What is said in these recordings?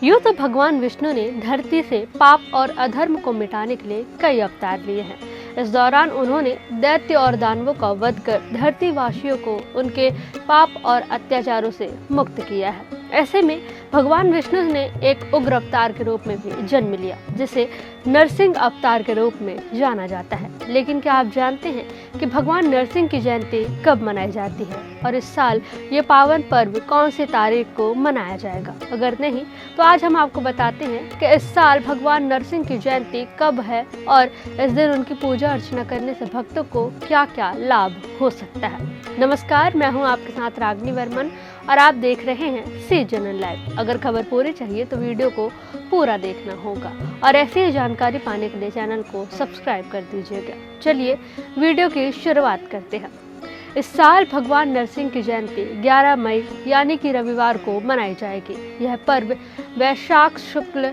यूँ तो भगवान विष्णु ने धरती से पाप और अधर्म को मिटाने के लिए कई अवतार लिए हैं। इस दौरान उन्होंने दैत्य और दानवों का वध कर धरती वासियों को उनके पाप और अत्याचारों से मुक्त किया है। ऐसे में भगवान विष्णु ने एक उग्र अवतार के रूप में भी जन्म लिया, जिसे नरसिंह अवतार के रूप में जाना जाता है। लेकिन क्या आप जानते हैं कि भगवान नरसिंह की जयंती कब मनाई जाती है और इस साल ये पावन पर्व कौन सी तारीख को मनाया जाएगा? अगर नहीं तो आज हम आपको बताते हैं कि इस साल भगवान नरसिंह की जयंती कब है और इस दिन उनकी पूजा अर्चना करने से भक्तों को क्या क्या लाभ हो सकता है। नमस्कार, मैं हूं आपके साथ रागनी वर्मन और आप देख रहे हैं सी जनरल लाइव। अगर खबर पूरी चाहिए तो वीडियो को पूरा देखना होगा और ऐसी ही जानकारी पाने के लिए चैनल को सब्सक्राइब कर दीजिएगा। चलिए वीडियो की शुरुआत करते हैं। इस साल भगवान नरसिंह की जयंती 11 मई यानी कि रविवार को मनाई जाएगी। यह पर्व वैशाख शुक्ल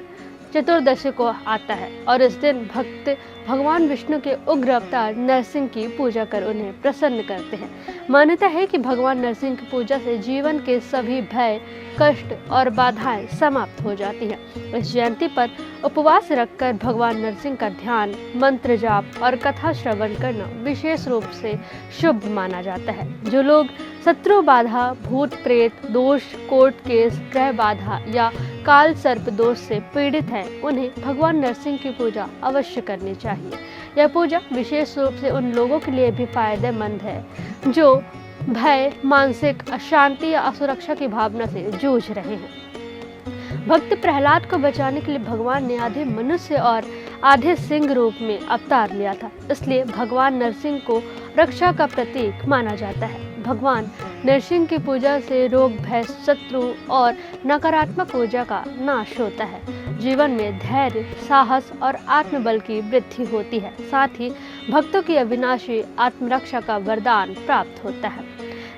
चतुर्दशी को आता है और इस दिन भक्त भगवान विष्णु के उग्र अवतार नरसिंह की पूजा कर उन्हें प्रसन्न करते हैं। मान्यता है कि भगवान नरसिंह की पूजा से जीवन के सभी भय, कष्ट और बाधाएं समाप्त हो जाती हैं। इस जयंती पर उपवास रखकर भगवान नरसिंह का ध्यान, मंत्र जाप और कथा श्रवण करना विशेष रूप से शुभ माना जाता है। जो लोग शत्रु बाधा, भूत प्रेत दोष, कोर्ट केस, ग्रह बाधा या काल सर्प दोष से पीड़ित हैं, उन्हें भगवान नरसिंह की पूजा अवश्य करनी चाहिए। यह पूजा विशेष रूप से उन लोगों के लिए भी फायदेमंद है जो भय, मानसिक अशांति या असुरक्षा की भावना से जूझ रहे हैं। भक्त प्रहलाद को बचाने के लिए भगवान ने आधे मनुष्य और आधे सिंह रूप में अवतार लिया था, इसलिए भगवान नरसिंह को रक्षा का प्रतीक माना जाता है। भगवान नरसिंह की पूजा से रोग, भय, शत्रु और नकारात्मक ऊर्जा का नाश होता है। जीवन में धैर्य, साहस और आत्मबल की वृद्धि होती है। साथ ही भक्तों की अविनाशी आत्मरक्षा का वरदान प्राप्त होता है।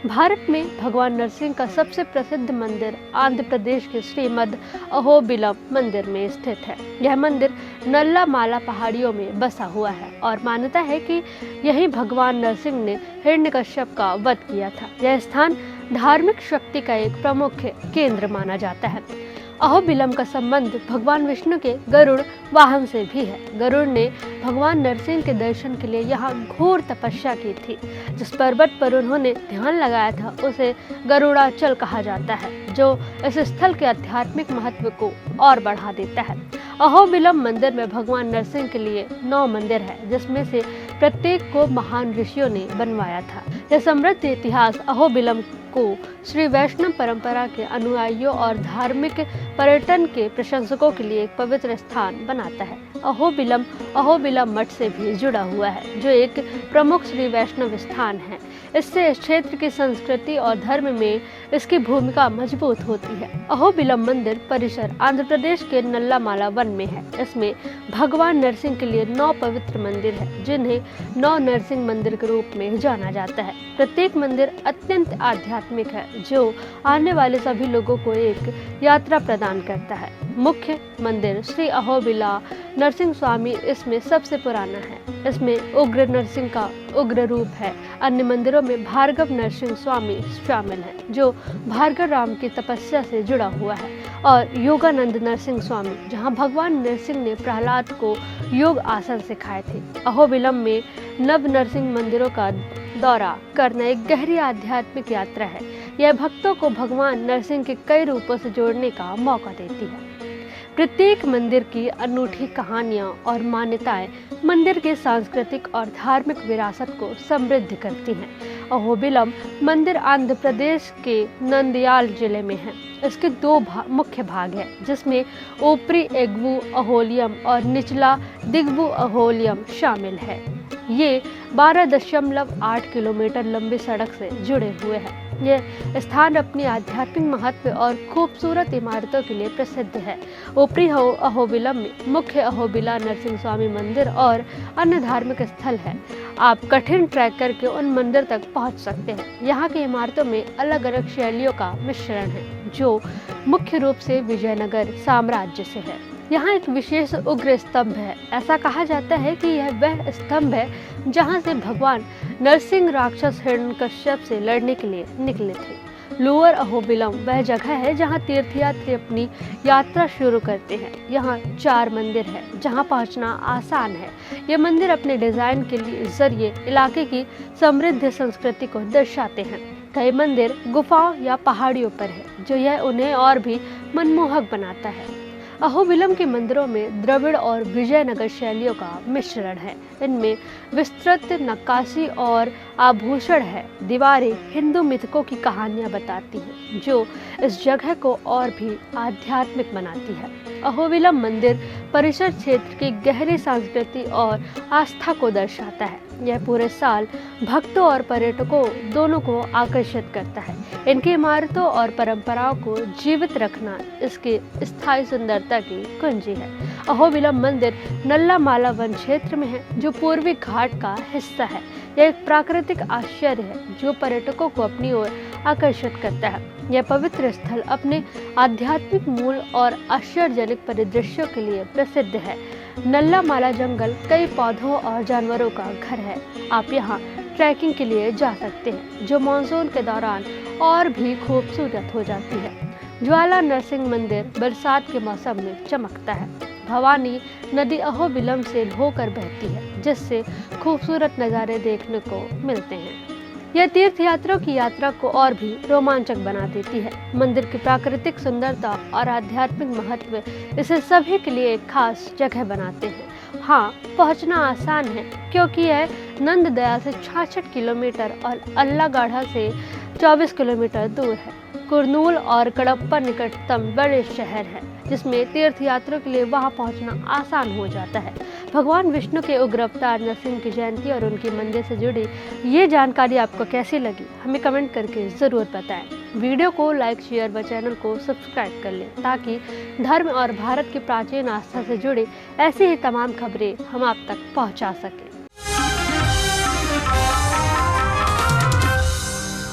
भारत में भगवान नरसिंह का सबसे प्रसिद्ध मंदिर आंध्र प्रदेश के श्रीमद अहोबिलम मंदिर में स्थित है। यह मंदिर नल्ला माला पहाड़ियों में बसा हुआ है और मान्यता है कि यहीं भगवान नरसिंह ने हिरण्यकश्यप का वध किया था। यह स्थान धार्मिक शक्ति का एक प्रमुख केंद्र माना जाता है। अहोबिलम का संबंध भगवान विष्णु के गरुड़ वाहन से भी है। गरुड़ ने भगवान नरसिंह के दर्शन के लिए यहाँ घोर तपस्या की थी। जिस पर्वत पर उन्होंने ध्यान लगाया था उसे गरुड़ाचल कहा जाता है, जो इस स्थल के आध्यात्मिक महत्व को और बढ़ा देता है। अहोबिलम मंदिर में भगवान नरसिंह के लिए 9 मंदिर है, जिसमें से प्रत्येक को महान ऋषियों ने बनवाया था। यह समृद्ध इतिहास अहोबिलम को श्री वैष्णव परंपरा के अनुयायियों और धार्मिक पर्यटन के प्रशंसकों के लिए एक पवित्र स्थान बनाता है। अहोबिलम मठ से भी जुड़ा हुआ है, जो एक प्रमुख श्री वैष्णव स्थान है। इससे इस क्षेत्र की संस्कृति और धर्म में इसकी भूमिका मजबूत होती है। अहोबिलम मंदिर परिसर आंध्र प्रदेश के नल्ला माला वन में है। इसमें भगवान नरसिंह के लिए 9 पवित्र मंदिर है, जिन्हें 9 नरसिंह मंदिर के रूप में जाना जाता है। प्रत्येक मंदिर अत्यंत आध्यात्मिक है, जो आने वाले सभी लोगों को एक यात्रा प्रदान करता है। मुख्य मंदिर श्री अहोबिला नरसिंह स्वामी इसमें सबसे पुराना है। इसमें उग्र नरसिंह का उग्र रूप है। अन्य मंदिरों में भार्गव नरसिंह स्वामी शामिल है, जो भार्गव राम की तपस्या से जुड़ा हुआ है, और योगानंद नरसिंह स्वामी, जहां भगवान नरसिंह ने प्रहलाद को योग आसन सिखाए थे। अहोबिलम में नव नरसिंह मंदिरों का दौरा करना एक गहरी आध्यात्मिक यात्रा है। यह भक्तों को भगवान नरसिंह के कई रूपों से जोड़ने का मौका देती है। प्रत्येक मंदिर की अनूठी कहानियाँ और मान्यताएं मंदिर के सांस्कृतिक और धार्मिक विरासत को समृद्ध करती हैं। अहोबिलम मंदिर आंध्र प्रदेश के नंदयाल जिले में है। इसके 2 मुख्य भाग हैं, जिसमें ऊपरी एगवू अहोलियम और निचला दिगवू अहोलियम शामिल है। ये 12.8 किलोमीटर लंबी सड़क से जुड़े हुए हैं। यह स्थान अपनी आध्यात्मिक महत्व और खूबसूरत इमारतों के लिए प्रसिद्ध है। ऊपरी अहोबिलम में मुख्य अहोबिला नरसिंह स्वामी मंदिर और अन्य धार्मिक स्थल है। आप कठिन ट्रैक करके उन मंदिर तक पहुंच सकते हैं। यहाँ की इमारतों में अलग अलग शैलियों का मिश्रण है, जो मुख्य रूप से विजयनगर साम्राज्य से है। यहाँ एक विशेष उग्र स्तंभ है। ऐसा कहा जाता है कि यह वह स्तंभ है जहाँ से भगवान नरसिंह राक्षस हिरण्यकश्यप से लड़ने के लिए निकले थे। लोअर अहोबिलम वह जगह है जहां तीर्थयात्री अपनी यात्रा शुरू करते हैं। यहाँ 4 मंदिर है जहां पहुंचना आसान है। ये मंदिर अपने डिजाइन के जरिए इलाके की समृद्ध संस्कृति को दर्शाते हैं। कई मंदिर गुफाओं या पहाड़ियों पर है, जो यह उन्हें और भी मनमोहक बनाता है। अहोबिलम के मंदिरों में द्रविड़ और विजयनगर शैलियों का मिश्रण है। इनमें विस्तृत नक्काशी और आभूषण है। दीवारें हिंदू मिथकों की कहानियां बताती हैं, जो इस जगह को और भी आध्यात्मिक बनाती है। अहोबिलम मंदिर परिसर क्षेत्र की गहरी संस्कृति और आस्था को दर्शाता है। यह पूरे साल भक्तों और पर्यटकों दोनों को आकर्षित करता है। इनकी इमारतों और परंपराओं को जीवित रखना इसकी स्थायी सुंदरता की कुंजी है। अहोबिलम मंदिर नल्ला माला वन क्षेत्र में है, जो पूर्वी घाट का हिस्सा है। यह एक प्राकृतिक आश्चर्य है जो पर्यटकों को अपनी ओर आकर्षित करता है। यह पवित्र स्थल अपने आध्यात्मिक मूल और आश्चर्यजनक परिदृश्यों के लिए प्रसिद्ध है। नल्ला माला जंगल कई पौधों और जानवरों का घर है। आप यहाँ ट्रैकिंग के लिए जा सकते हैं, जो मानसून के दौरान और भी खूबसूरत हो जाती है। ज्वाला नरसिंह मंदिर बरसात के मौसम में चमकता है। भवानी नदी अहोबिलम से होकर बहती है, जिससे खूबसूरत नज़ारे देखने को मिलते हैं। यह तीर्थयात्रियों की यात्रा को और भी रोमांचक बना देती है। मंदिर की प्राकृतिक सुंदरता और आध्यात्मिक महत्व इसे सभी के लिए एक खास जगह बनाते हैं। हाँ, पहुंचना आसान है क्योंकि यह नंददया से 66 किलोमीटर और अल्लागाढ़ा से 24 किलोमीटर दूर है। कुरनूल और कडप्पा निकटतम बड़े शहर हैं, जिसमें तीर्थयात्रियों के लिए वहां पहुंचना आसान हो जाता है। भगवान विष्णु के उग्र अवतार नरसिंह की जयंती और उनके मंदिर से जुड़ी ये जानकारी आपको कैसी लगी, हमें कमेंट करके ज़रूर बताएं। वीडियो को लाइक, शेयर व चैनल को सब्सक्राइब कर लें, ताकि धर्म और भारत की प्राचीन आस्था से जुड़ी ऐसी ही तमाम खबरें हम आप तक पहुँचा सकें।